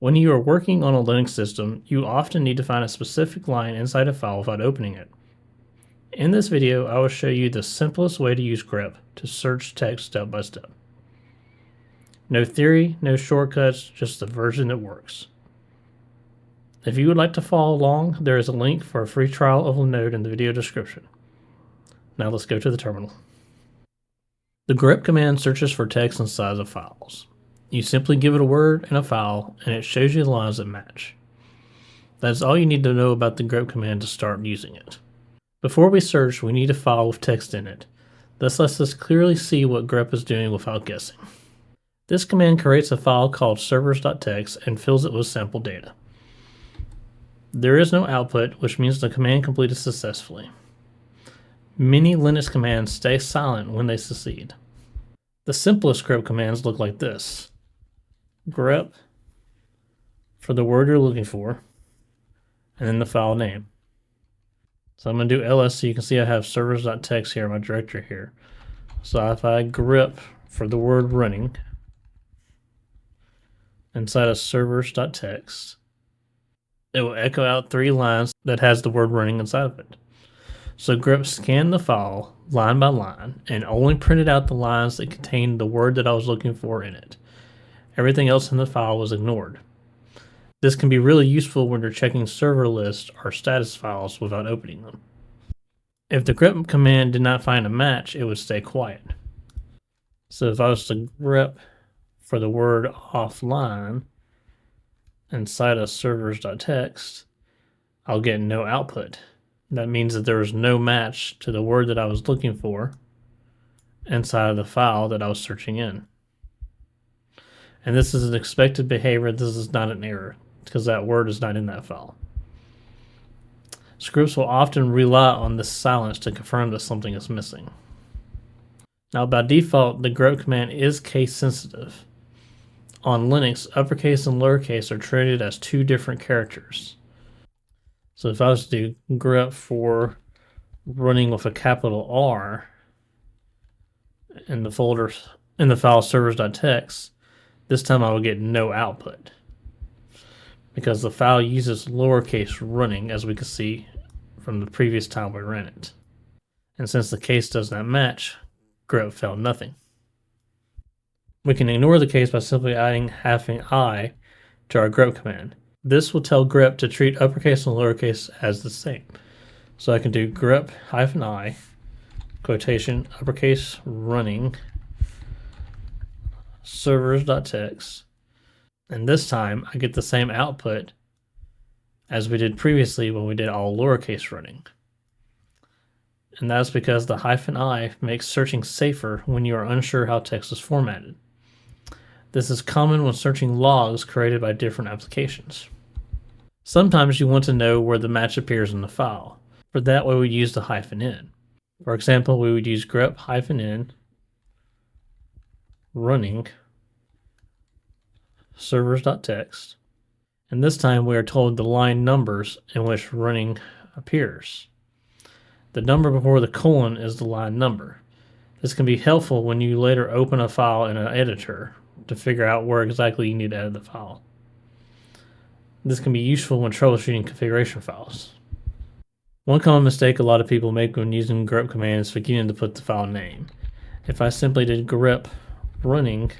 When you are working on a Linux system, you often need to find a specific line inside a file without opening it. In this video, I will show you the simplest way to use grep to search text step by step. No theory, no shortcuts, just the version that works. If you would like to follow along, there is a link for a free trial of Linode in the video description. Now let's go to the terminal. The grep command searches for text inside of files. You simply give it a word and a file, and it shows you the lines that match. That's all you need to know about the grep command to start using it. Before we search, we need a file with text in it. This lets us clearly see what grep is doing without guessing. This command creates a file called servers.txt and fills it with sample data. There is no output, which means the command completed successfully. Many Linux commands stay silent when they succeed. The simplest grep commands look like this. Grep for the word you're looking for, and then the file name. So I'm going to do ls so you can see I have servers.txt here, my directory here. So if I grep for the word running inside of servers.txt, it will echo out 3 lines that has the word running inside of it. So grep scanned the file line by line and only printed out the lines that contained the word that I was looking for in it. Everything else in the file was ignored. This can be really useful when you're checking server lists or status files without opening them. If the grep command did not find a match, it would stay quiet. So if I was to grep for the word offline inside of servers.txt, I'll get no output. That means that there was no match to the word that I was looking for inside of the file that I was searching in. And this is an expected behavior. This is not an error because that word is not in that file. Scripts will often rely on this silence to confirm that something is missing. Now, by default, the grep command is case sensitive. On Linux, uppercase and lowercase are treated as 2 different characters. So if I was to do grep for running with a capital R in the folder in the file servers.txt, this time I will get no output because the file uses lowercase running, as we can see from the previous time we ran it. And since the case does not match, grep found nothing. We can ignore the case by simply adding -i to our grep command. This will tell grep to treat uppercase and lowercase as the same. So I can do grep -i, quotation, uppercase running, servers.txt, and this time I get the same output as we did previously when we did all lowercase running. And that's because the -i makes searching safer when you are unsure how text is formatted. This is common when searching logs created by different applications. Sometimes you want to know where the match appears in the file. For that, we would use the -n. For example, we would use grep -n running servers.txt, and this time we are told the line numbers in which running appears. The number before the colon is the line number. This can be helpful when you later open a file in an editor to figure out where exactly you need to edit the file. This can be useful when troubleshooting configuration files. One common mistake a lot of people make when using grep command is forgetting to put the file name. If I simply did grep running,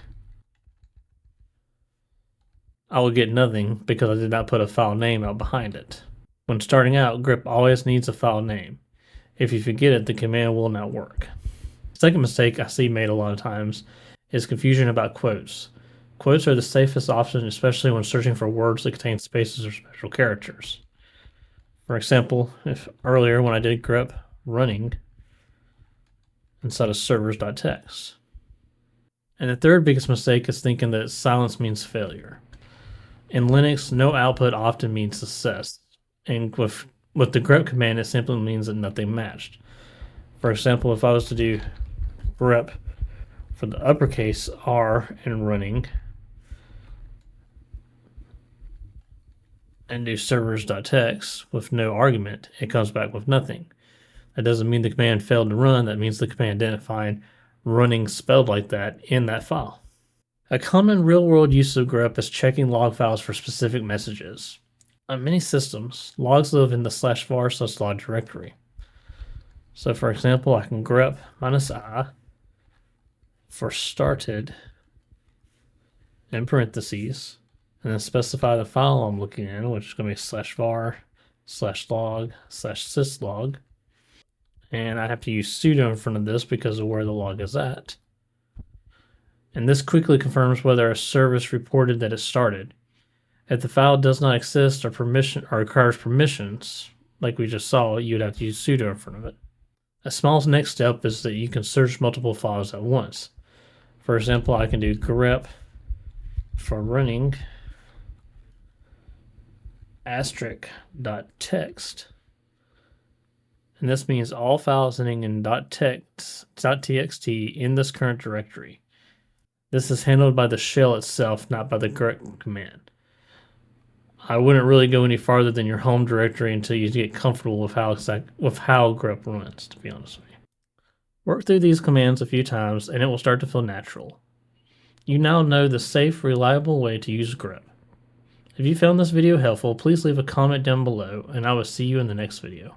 I will get nothing because I did not put a file name out behind it. When starting out, grep always needs a file name. If you forget it, the command will not work. The second mistake I see made a lot of times is confusion about quotes. Quotes are the safest option, especially when searching for words that contain spaces or special characters. For example, if earlier when I did grep running instead of servers.txt. And the third biggest mistake is thinking that silence means failure. In Linux, no output often means success. And with the grep command, it simply means that nothing matched. For example, if I was to do grep for the uppercase R in running and do servers.txt with no argument, it comes back with nothing. That doesn't mean the command failed to run. That means the command didn't find running spelled like that in that file. A common real-world use of grep is checking log files for specific messages. On many systems, logs live in the /var/log directory. So for example, I can grep -i for started in parentheses, and then specify the file I'm looking in, which is going to be /var/log/syslog. And I have to use sudo in front of this because of where the log is at. And this quickly confirms whether a service reported that it started. If the file does not exist or requires permissions, like we just saw, you'd have to use sudo in front of it. A small next step is that you can search multiple files at once. For example, I can do grep for running *.text. And this means all files ending in .txt in this current directory. This is handled by the shell itself, not by the grep command. I wouldn't really go any farther than your home directory until you get comfortable with how grep runs, to be honest with you. Work through these commands a few times and it will start to feel natural. You now know the safe, reliable way to use grep. If you found this video helpful, please leave a comment down below and I will see you in the next video.